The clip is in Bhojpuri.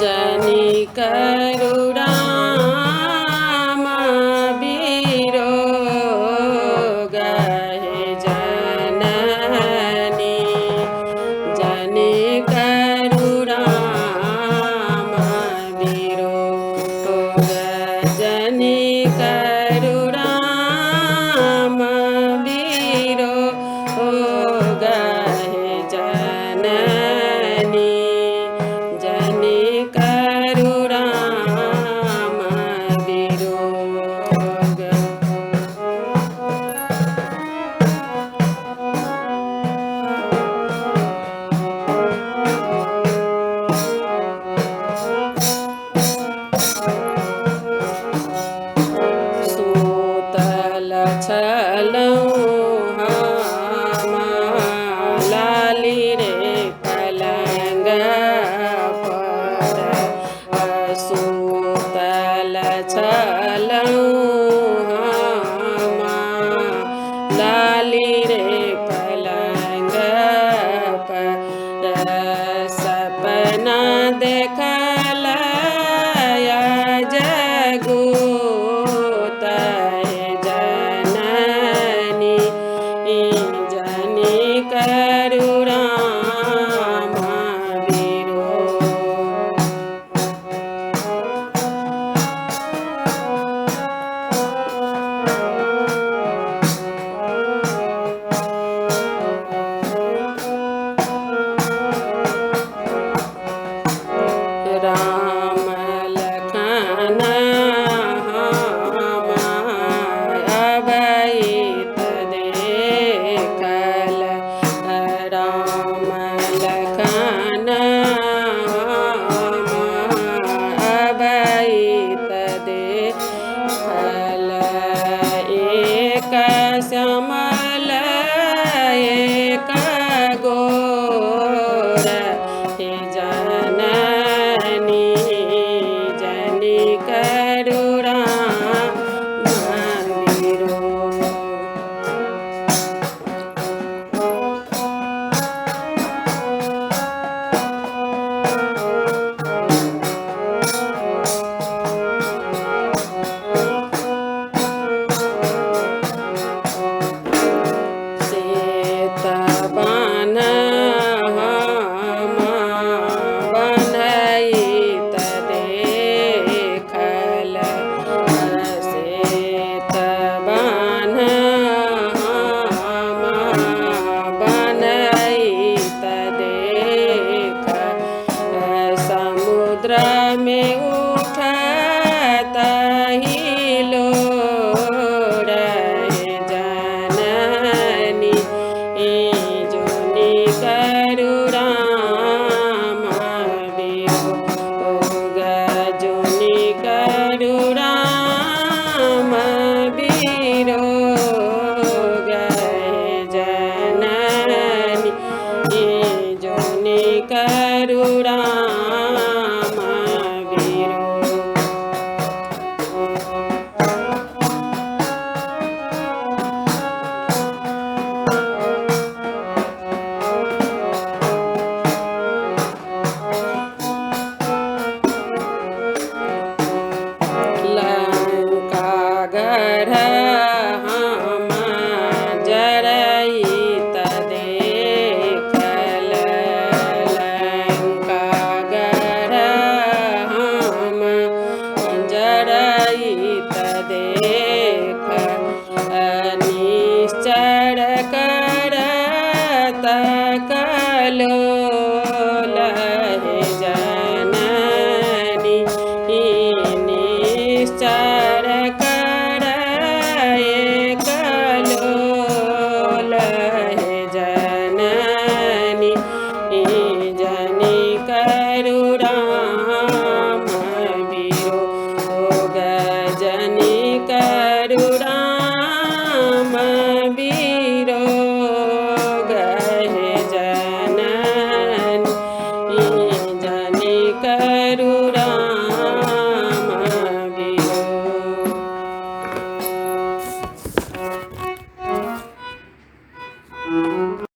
जनि करुणाम विरोग हे जननी जनि करुणाम विरोग जनि करुणाम विरोग हे जननी जनि करुणाम विरोग सूतल छलहुँ हम लाली रे पलंग पर सूतल छलहुँ हम लाली रे पलंग पर सपना देखल जगूत हे जननी जनि करुणाम विरोग राम लखन हम अबैत देखल राम लखन हम अबैत देखल एक श्यामल एक गोर हे जननी जनि करुणाम विरोग सेत बान हम बनैत देखल सेत बान हम बनैत देखल समुद्र में उठत हिलोर हे जननी जोनि करुणाम विरोग जोनि करुणाम विरोग हे जननी जोनि करुणाम विरोग लंकागढ़ हम जरैत देखल लंकागढ़ हम जरैत देखल निश्चर करत कलोल हे जननी निश्चर कर कलोल हे जननी जनि करुणाम विरोग जनि करुणाम विरोग हे जननी